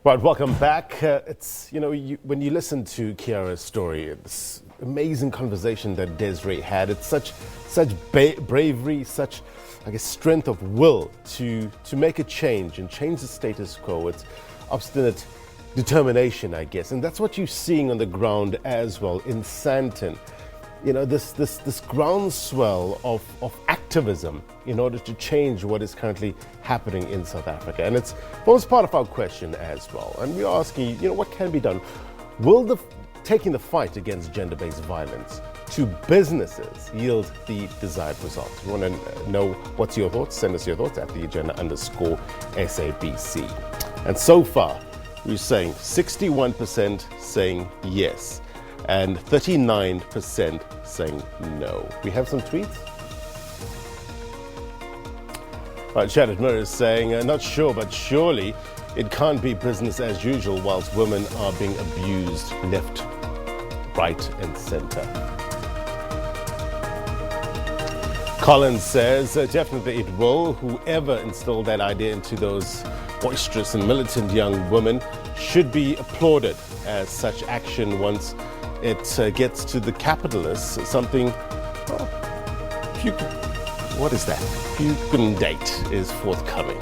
Right, welcome back. When you listen to Kiara's story, it's amazing conversation that Desiree had. It's such bravery, such, I guess, strength of will to make a change and change the status quo. It's obstinate determination, I guess, and that's what you're seeing on the ground as well in Sandton. You know, this groundswell of activism in order to change what is currently happening in South Africa. And it's almost part of our question as well. And we're asking, what can be done? Will taking the fight against gender-based violence to businesses yield the desired results? We want to know what's your thoughts. Send us your thoughts at @theagenda_SABC. And so far, we're saying 61% saying yes, and 39% saying no. We have some tweets. Right, Shannon Murray is saying, not sure, but surely it can't be business as usual whilst women are being abused left, right and center. Collins says, definitely it will. Whoever instilled that idea into those boisterous and militant young women should be applauded, as such action once it gets to the capitalists, something, what is that? Date is forthcoming.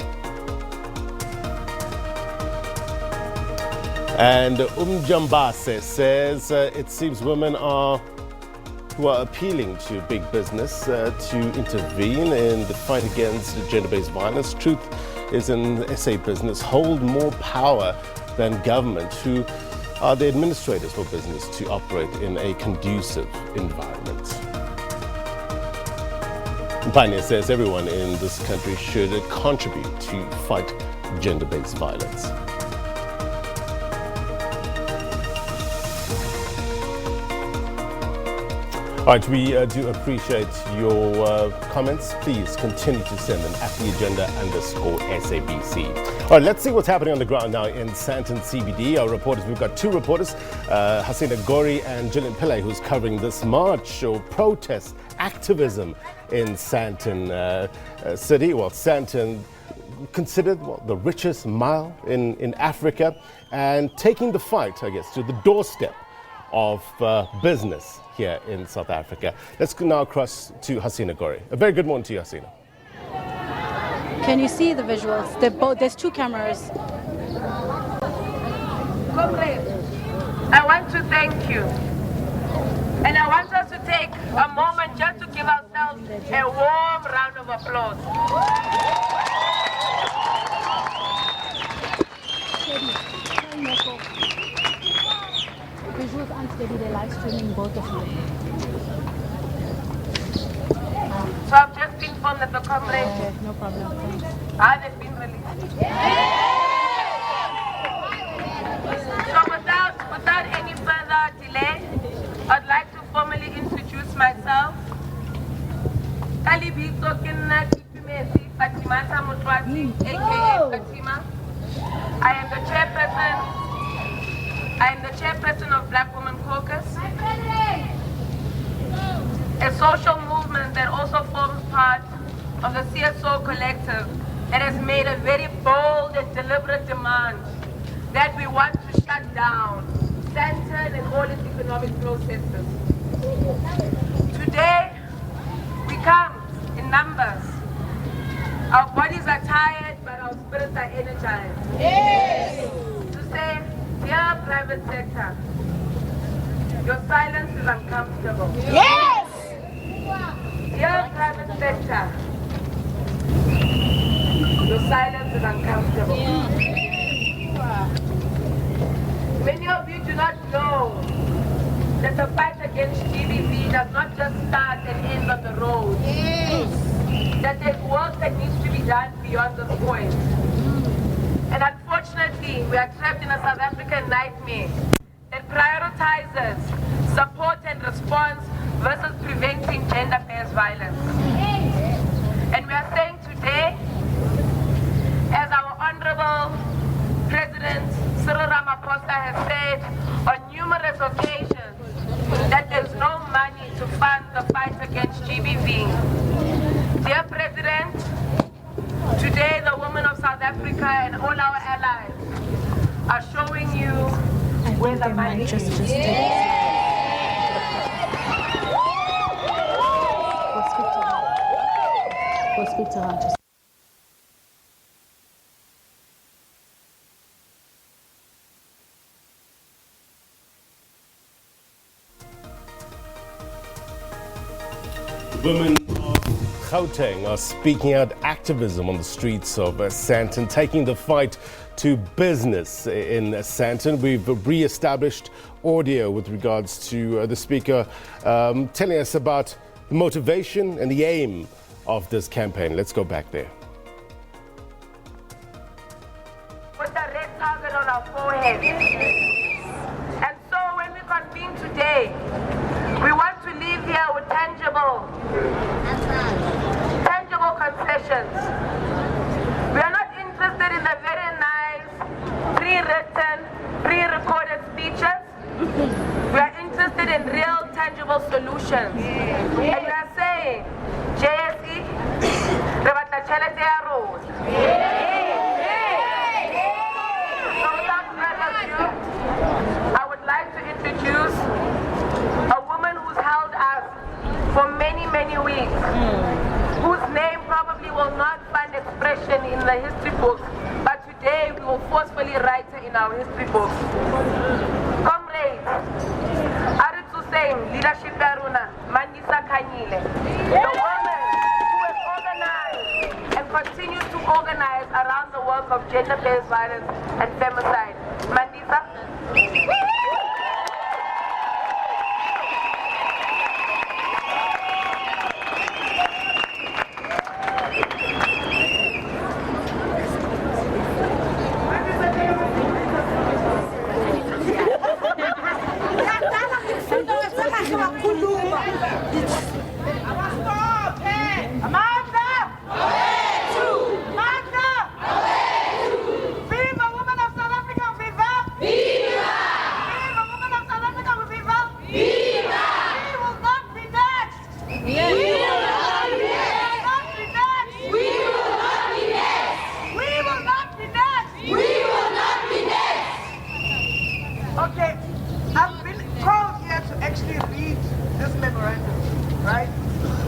And Umjambase says, it seems women who are appealing to big business to intervene in the fight against gender-based violence. Truth is in SA business hold more power than government, who are the administrators for business to operate in a conducive environment. Pioneer says everyone in this country should contribute to fight gender-based violence. All right, we do appreciate your comments. Please continue to send them at @theagenda_SABC. All right, let's see what's happening on the ground now in Sandton CBD. Our reporters, we've got two reporters, Hasina Gori and Gillian Pillay, who's covering this march or protest activism in Sandton city. Well, Sandton considered the richest mile in Africa, and taking the fight, I guess, to the doorstep of business here in South Africa. Let's now across to Hasina Gori. A very good morning to you, Hasina. Can you see the visuals? There's two cameras. Comrades, I want to thank you. And I want us to take a moment just to give ourselves a warm round of applause. Visuals unsteady, they're live streaming both of you. So I've just been informed that the comrades, Okay, no problem. Thanks. they've been released. So without any further delay, I'd like to formally introduce myself. Kalibito Kinna Kipimesi Fatimata Mutwati, aka Fatima. I am the chairperson of Black Women Caucus, a social movement that also forms part of the CSO collective that has made a very bold and deliberate demand that we want to shut down Sandton and all its economic processes. Today, we come in numbers. Our bodies are tired, but our spirits are energized. Yes. To say, dear private sector, your silence is uncomfortable. Yes! Dear private sector, your silence is uncomfortable. Many of you do not know that the fight against GBV does not just start and end on the road. Yes. That there's work that needs to be done beyond this point. And unfortunately, we are trapped in a South African nightmare that prioritizes support and response versus preventing gender-based violence. And we are saying today, as our Honorable President Cyril Ramaphosa has said on numerous occasions, that there's no money to fund the fight against GBV. Dear President, today the women of South Africa and all our allies are where the money is. We'll speak to her. Women of Gauteng are speaking out activism on the streets of Sandton, taking the fight to business in Sandton. We've re-established audio with regards to the speaker telling us about the motivation and the aim of this campaign. Let's go back there. With the red target on our forehead. And so when we convene today, we want to leave here with tangible concessions. We are not interested in the very nice, pre-written, pre-recorded speeches. We are interested in real, tangible solutions. And we are saying, JSE, Rebatla Chelete ya Road. So without further ado, I would like to introduce a woman who's held us for many, many weeks, whose name probably will not find expression in the history books, but today we will forcefully write her in our history books. Comrades, Aritsu Same, Leadership Daruna, Mandisa Kanyile, the woman who has organized and continues to organize around the work of gender-based violence and femicide. Mandisa? Okay, I've been called here to actually read this memorandum, right?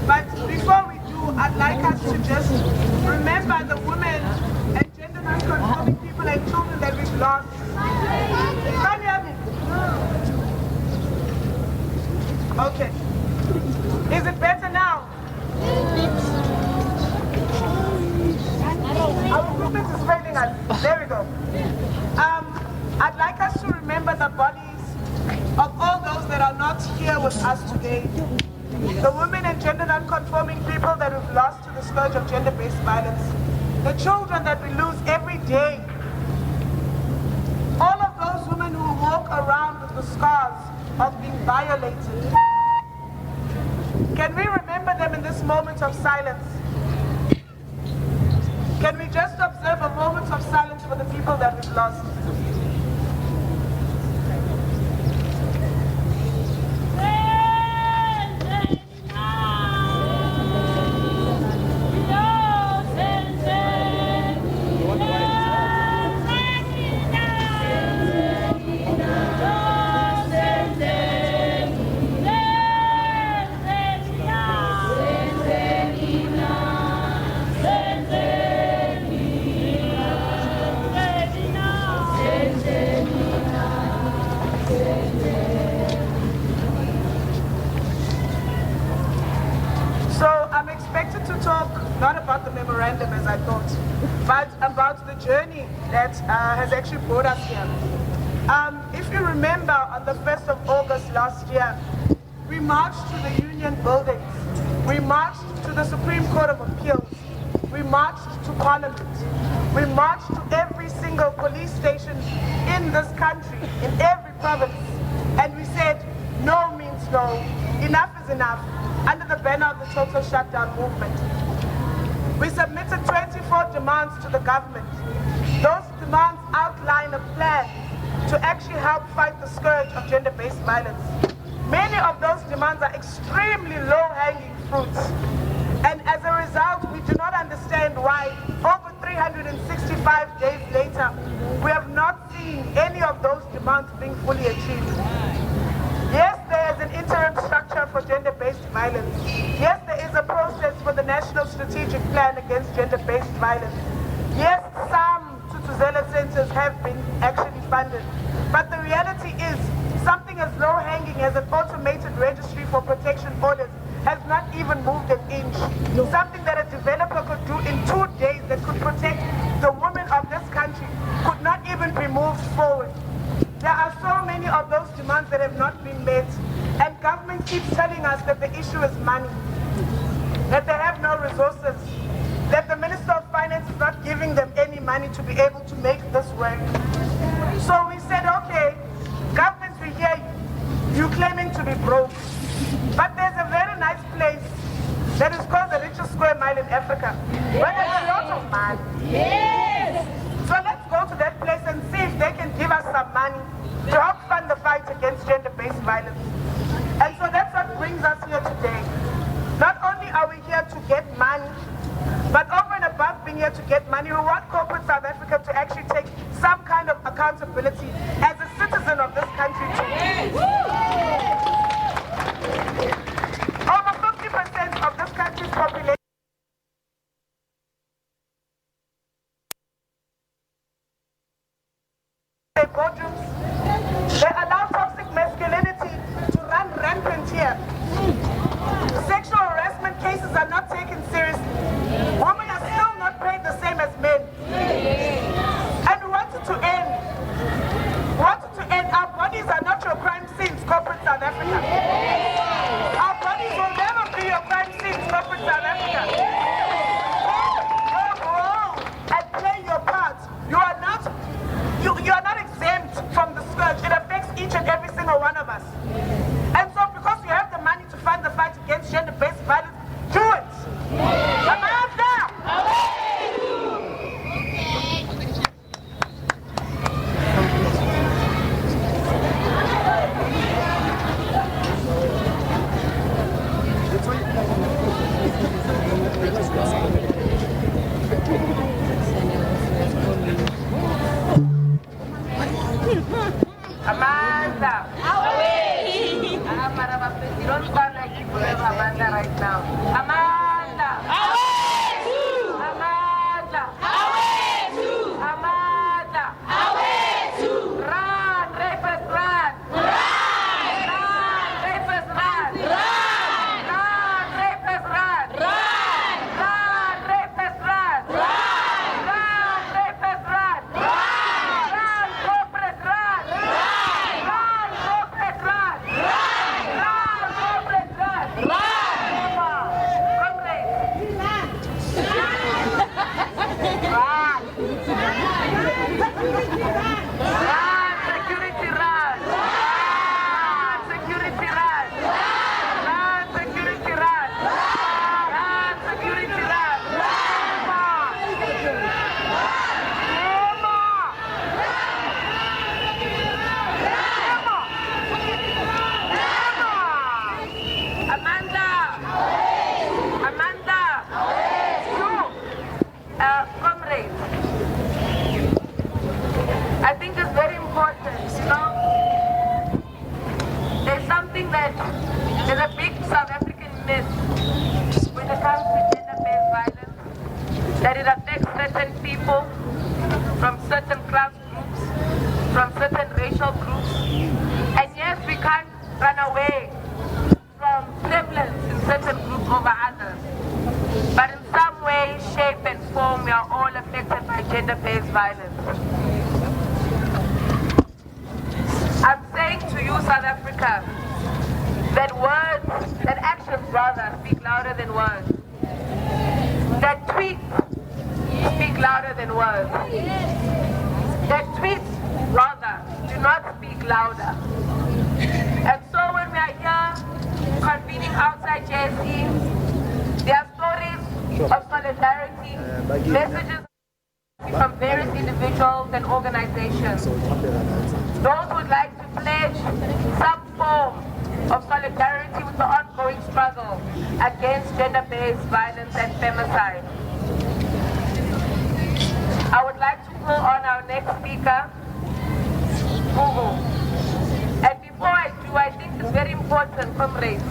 But before we do, I'd like us to just remember the women and gender non-conforming people and children that we've lost. Can you hear me? Okay. Is it better now? Our movement is failing us. There we go. I'd like us to remember the bodies of all those that are not here with us today. The women and gender non-conforming people that we've lost to the scourge of gender-based violence. The children that we lose every day. All of those women who walk around with the scars of being violated. Can we remember them in this moment of silence? Can we just observe a moment of silence for the people that we've lost? Not about the memorandum as I thought, but about the journey that has actually brought us here. If you remember, on the 1st of August last year, we marched to the union buildings, we marched to the Supreme Court of Appeals, we marched to Parliament, we marched to every single police station in this country, in every province, and we said, no means no, enough is enough, under the banner of the total shutdown movement. We submitted 24 demands to the government. Those demands outline a plan to actually help fight the scourge of gender-based violence. Many of those demands are extremely low-hanging fruits. And as a result, we do not understand why, over 365 days later, we have not seen any of of those demands being fully achieved. Yes, there is an interim structure for gender-based violence. Yes, there is a process for the National Strategic Plan against gender-based violence. Yes, some Tutuzela centers have been actually funded. But the reality is, something as low-hanging as an automated registry for protection orders has not even moved an inch. Something that a developer could do in 2 days that could protect the women of this country could not even be moved forward. There are so many of those demands that have not been met, and government keeps telling us that the issue is money, that they have no resources, that the Minister of Finance is not giving them any money to be able to make this work. So we said, okay, government, we hear you. You claiming to be broke. But there's a very nice place that is called the richest square mile in Africa, where there's a lot of money. Yes. So let's go to that place and see if they can give us some money to help fund the fight against gender-based violence. And so that's what brings us here today. Not only are we here to get money, but over and above being here to get money, we want corporate South Africa to actually take some kind of accountability as a citizen of this country too. Over 50% of this country's population boardrooms. They allow toxic masculinity to run rampant here. Sexual harassment cases are not taken seriously. Women are still not paid the same as men. And we want it to end. We want it to end. Our bodies are not your crime scenes, corporate South Africa. Our bodies will never be your crime scenes, corporate South Africa. Go and play your part. You are not exempt from the scourge. It affects each and every single one of us. And so because you have the money to fund the fight against gender-based violence, do it. Amanda! Amanda! You don't sound like you could have Amanda right now. Amanda! Amanda! Amanda! Run, rapist, run! Run, rapist, run! Run, rapist, run! Run, rapist, run! Run, rapist, run! Run, corporate, run! Run, corporate, run! Run, corporate, run! There's a big South African myth when it comes to gender-based violence, that it affects certain people from certain class groups, from certain racial groups. And yes, we can't run away from prevalence in certain groups over others. But in some way, shape and form, we are all affected by gender-based violence. I'm saying to you, South Africa, that words, that actions rather, speak louder than words. That tweets speak louder than words. That tweets rather do not speak louder. And so when we are here convening outside JSE, there are stories of solidarity, messages from various individuals and organizations. Those would like to pledge some form of solidarity with the ongoing struggle against gender-based violence and femicide. I would like to call on our next speaker, Google. And before I do, I think it's very important, comrades.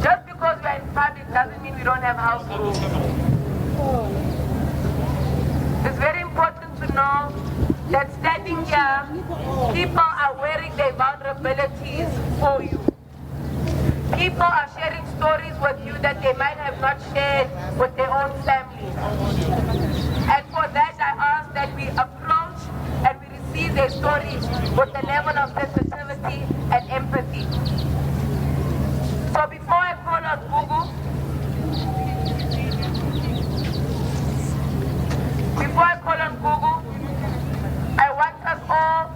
Just because we are in public doesn't mean we don't have house rules. It's very important to know that standing here, people are wearing their vulnerabilities for you. People are sharing stories with you that they might have not shared with their own families. And for that, I ask that we approach and we receive their stories with a level of sensitivity and empathy. So before I call on Google, I want us all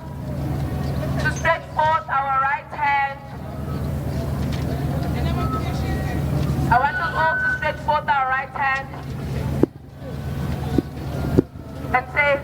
to stretch forth our right hand. I want us all to stretch forth our right hand and say,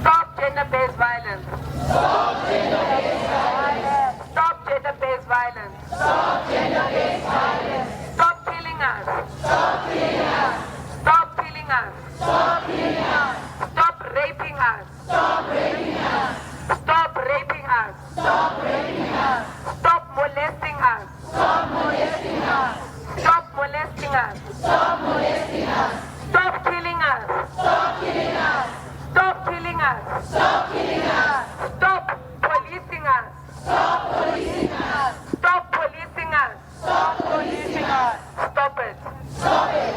stop gender-based violence. Stop gender-based violence. Stop gender-based violence. Stop gender-based violence. Stop killing us. Stop killing us. Stop killing us. Stop killing us. Stop raping us. Stop raping us. Stop raping us. Stop raping us. Stop molesting us. Stop molesting us. Stop molesting us. Stop molesting us. Stop killing us. Stop killing us. Stop killing us. Stop killing us. Stop policing us. Stop policing us. Stop policing us. Stop policing us. Stop it. Stop it.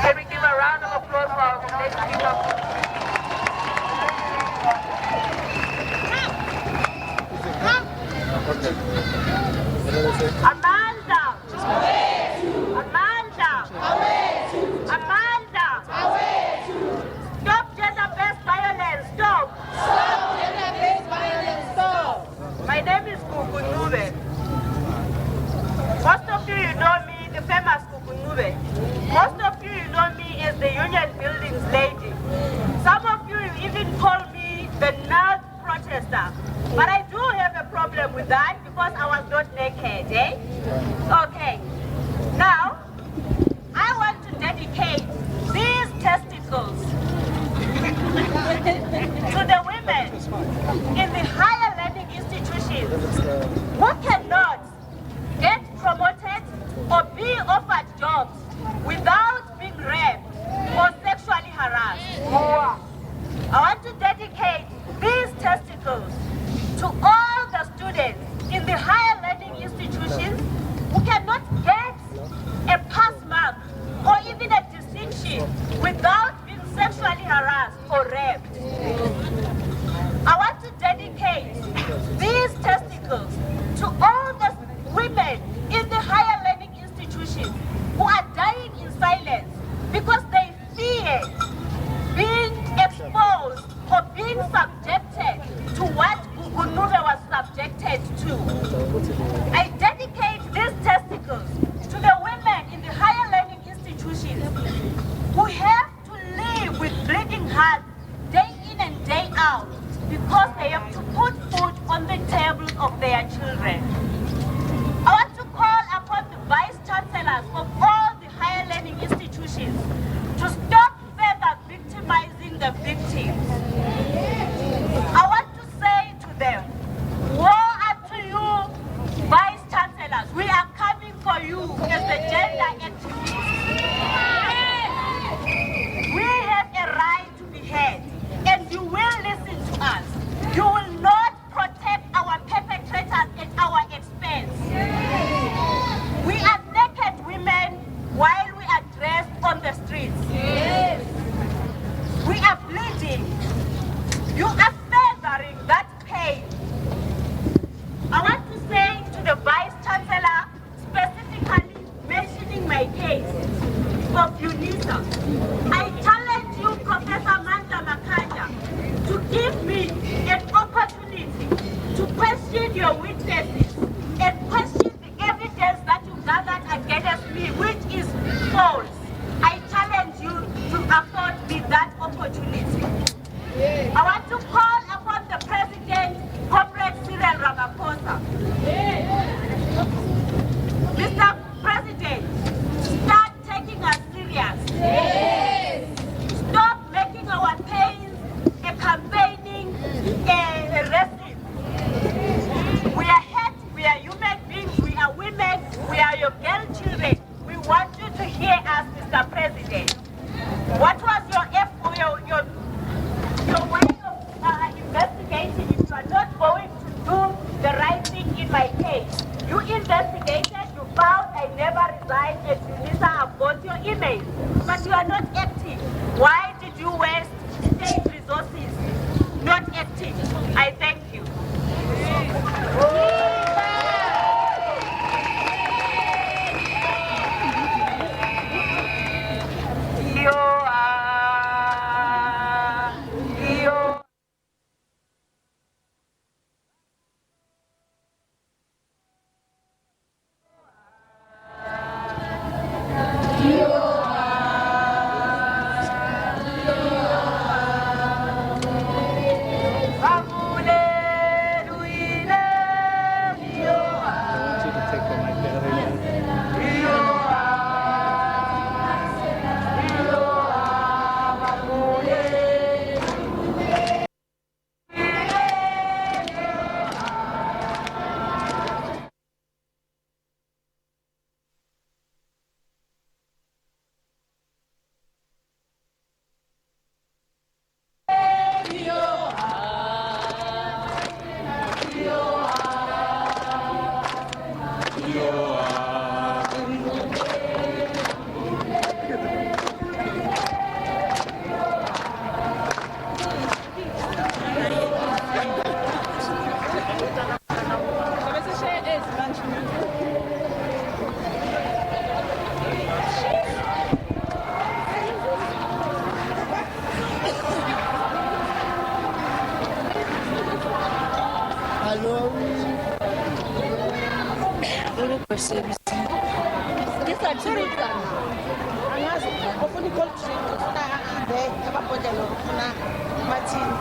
Can we give a round of applause for our next speaker? Amanda! Amanda! Amanda! Stop gender-based violence! Stop! Stop gender-based violence! Stop! My name is Kukunube. Most of you know me, the famous Kukunube. Most of you know me as the Union Buildings lady. Some of you even call me the nerd protester. But I do have a problem with that because I was not naked, eh? Okay. Now, I want to dedicate these testicles to the women in the higher learning institutions who cannot get promoted or be offered jobs without being raped or sexually harassed. I want to dedicate these testicles to all the students in the higher learning institutions who cannot get a pass mark or even a distinction without being sexually harassed or raped. I want to dedicate these testicles to all the women in the higher learning institutions who are dying in silence because they fear being exposed or being subjected to what Gugunube was subjected to. I dedicate these testicles to the women in the higher learning institutions who have to live with bleeding hearts day in and day out because they have to put food on the tables of their children. I want to call upon the vice chancellors of all the higher learning institutions to stop further victimizing the victims. I want to say to them, woe unto you, vice chancellors. We are coming for you as the gender activists. We have a right to be heard, and you will listen to us. You will not protect our perpetrators and our SABC. Angazi ufuna i-cold drink ufuna there amabhodlela ufuna amathini.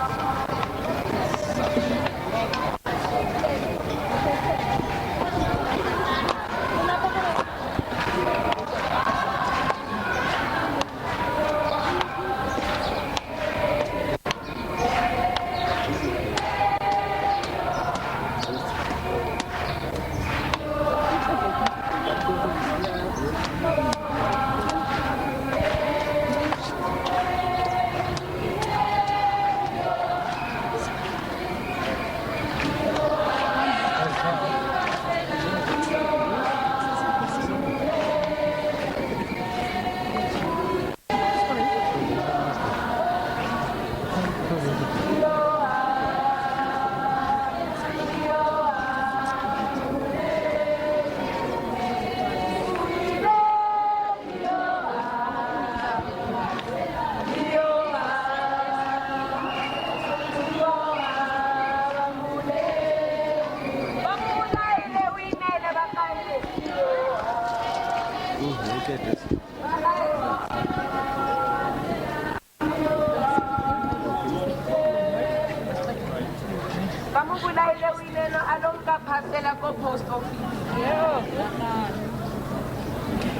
Post office.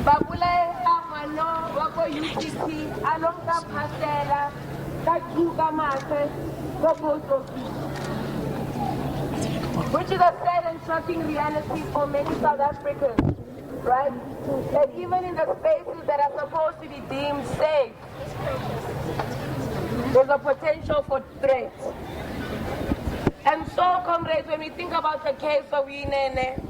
Babule amano wako UTC alonga pasela kachuka mate go post office. Which is a sad and shocking reality for many South Africans, right? That even in the spaces that are supposed to be deemed safe, there's a potential for threat. And so, comrades, when we think about the case of Uyinene,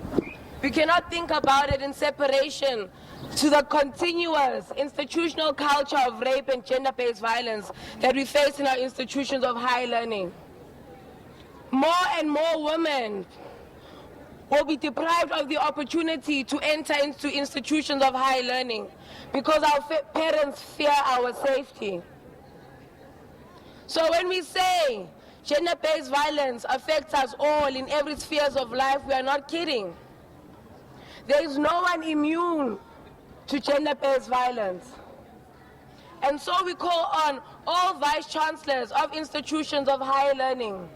we cannot think about it in separation to the continuous institutional culture of rape and gender-based violence that we face in our institutions of higher learning. More and more women will be deprived of the opportunity to enter into institutions of higher learning because our parents fear our safety. So when we say gender-based violence affects us all in every sphere of life, we are not kidding. There is no one immune to gender-based violence. And so we call on all vice-chancellors of institutions of higher learning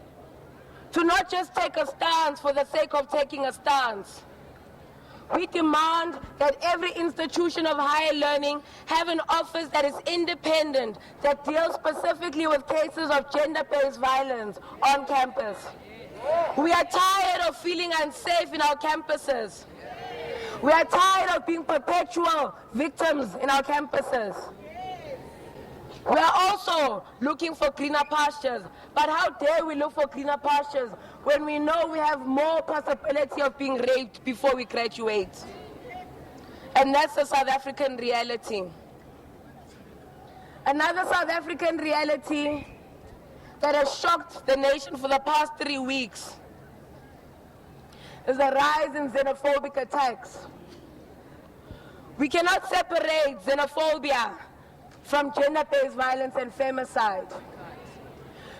to not just take a stance for the sake of taking a stance. We demand that every institution of higher learning have an office that is independent, that deals specifically with cases of gender-based violence on campus. We are tired of feeling unsafe in our campuses. We are tired of being perpetual victims in our campuses. We are also looking for greener pastures, but how dare we look for greener pastures when we know we have more possibility of being raped before we graduate? And that's the South African reality. Another South African reality that has shocked the nation for the past 3 weeks is the rise in xenophobic attacks. We cannot separate xenophobia from gender-based violence and femicide.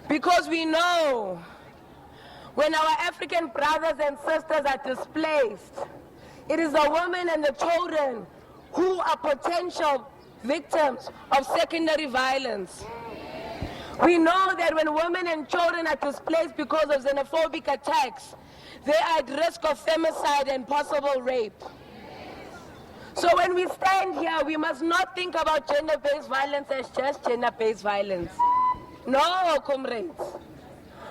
Because we know when our African brothers and sisters are displaced, it is the women and the children who are potential victims of secondary violence. We know that when women and children are displaced because of xenophobic attacks, they are at risk of femicide and possible rape. So when we stand here, we must not think about gender-based violence as just gender-based violence. No, comrades.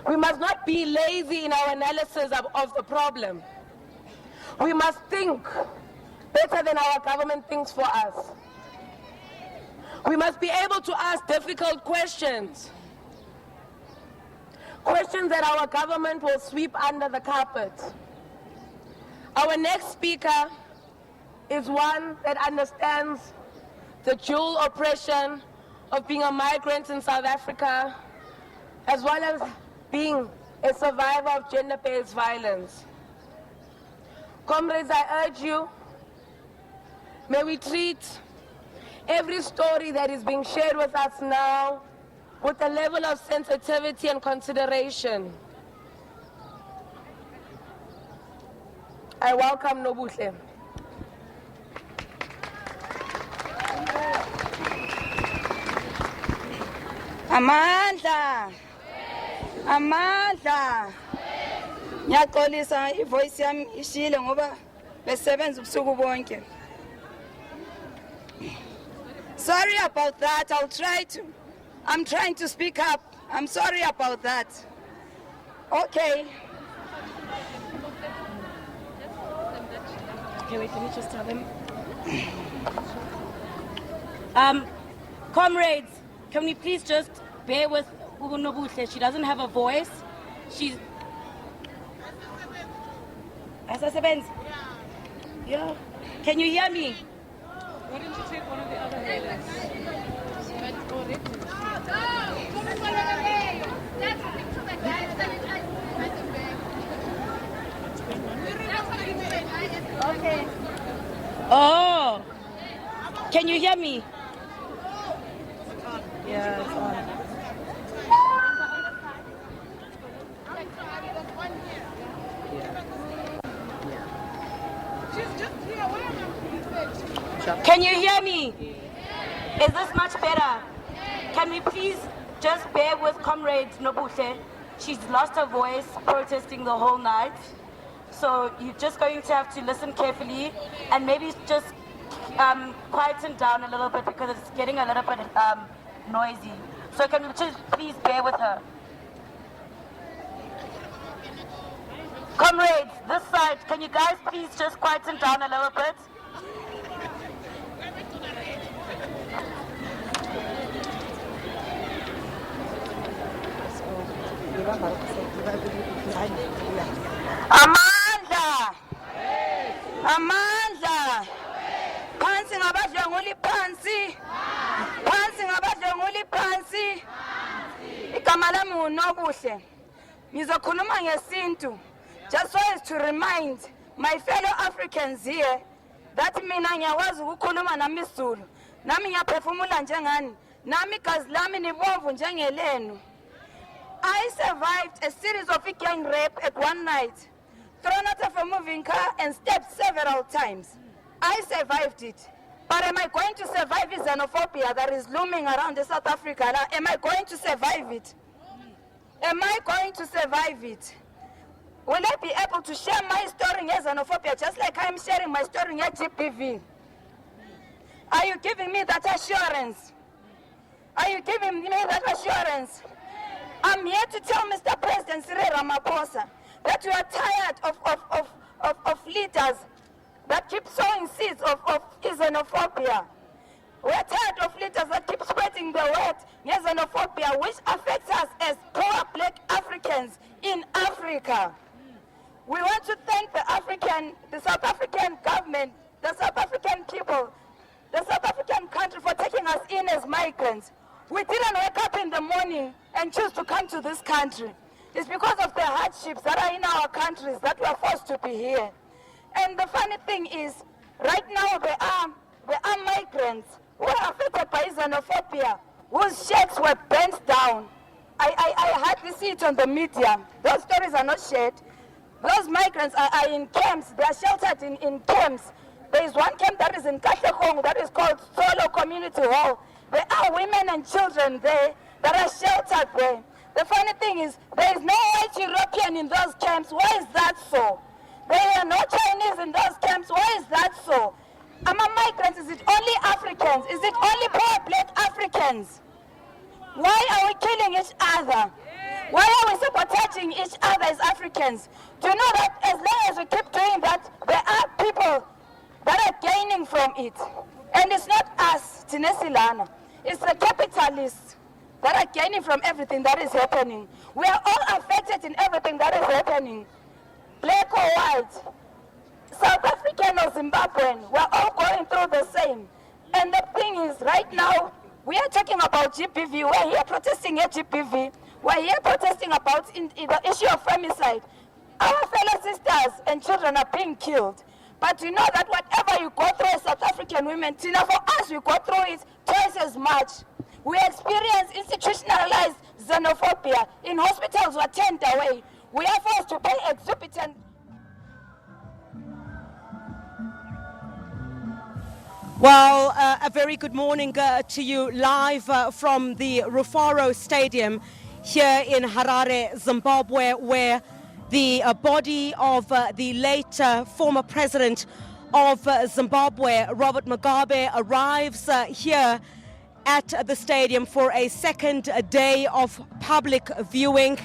We must not be lazy in our analysis of the problem. We must think better than our government thinks for us. We must be able to ask difficult questions. Questions that our government will sweep under the carpet. Our next speaker is one that understands the dual oppression of being a migrant in South Africa, as well as being a survivor of gender-based violence. Comrades, I urge you, may we treat every story that is being shared with us now with a level of sensitivity and consideration. I welcome Nobuhle. Amandla. Amandla. Ngiyaxolisa ivoice yami ishile ngoba besebenza ubusuku bonke. Sorry about that. I'm trying to speak up. I'm sorry about that. Okay. Okay, wait, let me just tell them. Comrades, can we please just bear with Ugunobuhle? She doesn't have a voice. She's... Yeah. Can you hear me? Why don't you take one of the other leaders? Okay. Oh. Can you hear me? Yeah, it's on. Can you hear me? Is this much better? Can we please just bear with Comrade Nobuhle? She's lost her voice protesting the whole night. So you're just going to have to listen carefully and maybe just quieten down a little bit because it's getting a little bit noisy. So can we just please bear with her? Comrades, this side, can you guys please just quieten down a little bit? Amandla! Amandla! Phansi ngabadlwenguli phansi! Phansi ngabadlwenguli phansi! Igama lami nguNobuhle. Ngizokhuluma ngesintu. Just so as to remind my fellow Africans here that mina ngiyakwazi ukukhuluma nami isiZulu. Nami ngiyaphefumula njengani. Nami igazi lami nibomvu njengelenu. I survived a series of gang rape at one night, thrown out of a moving car and stabbed several times. I survived it. But am I going to survive the xenophobia that is looming around South Africa? Am I going to survive it? Am I going to survive it? Will I be able to share my story in xenophobia just like I'm sharing my story in GPV? Are you giving me that assurance? Are you giving me that assurance? I'm here to tell Mr. President Cyril Ramaphosa that we are tired of leaders that keep sowing seeds of xenophobia. We are tired of leaders that keep spreading the word xenophobia, which affects us as poor black Africans in Africa. We want to thank the South African government, the South African people, the South African country for taking us in as migrants. We didn't wake up in the morning and choose to come to this country. It's because of the hardships that are in our countries that we are forced to be here. And the funny thing is, right now there are migrants who are affected by xenophobia, whose shacks were burnt down. I hardly see it on the media. Those stories are not shared. Those migrants are in camps. They are sheltered in camps. There is one camp that is in Katlehong that is called Solo Community Hall. There are women and children there that are sheltered there. The funny thing is, there is no white European in those camps. Why is that so? There are no Chinese in those camps. Why is that so? Among migrants, is it only Africans? Is it only poor black Africans? Why are we killing each other? Why are we sabotaging each other as Africans? Do you know that as long as we keep doing that, there are people that are gaining from it? And it's not us, Tinesilana. It's the capitalists that are gaining from everything that is happening. We are all affected in everything that is happening. Black or white, South African or Zimbabwean, we're all going through the same. And the thing is, right now, we are talking about GPV. We're here protesting at GPV. We're here protesting about the issue of femicide. Our fellow sisters and children are being killed. But you know that whatever you go through as South African women, Tina, for us, we go through it twice as much. We experience institutionalized xenophobia. In hospitals, we're turned away. We are forced to pay exorbitant. Well, a very good morning to you live from the Rufaro Stadium here in Harare, Zimbabwe, where the body of the late former president of Zimbabwe, Robert Mugabe, arrives here at the stadium for a second day of public viewing.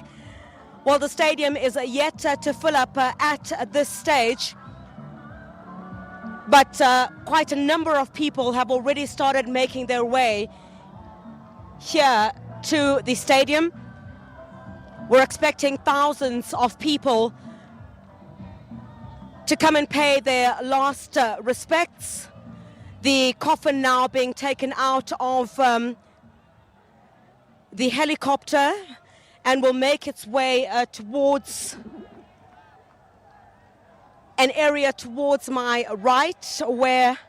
Well, the stadium is yet to fill up at this stage, but quite a number of people have already started making their way here to the stadium. We're expecting thousands of people to come and pay their last respects. The coffin now being taken out of the helicopter and will make its way towards an area towards my right, where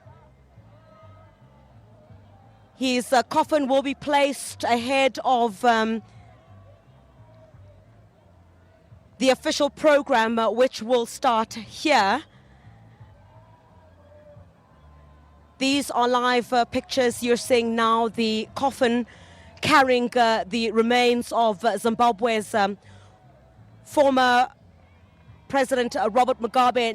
his coffin will be placed ahead of the official program, which will start here. These are live pictures you're seeing now, the coffin carrying the remains of Zimbabwe's former President Robert Mugabe.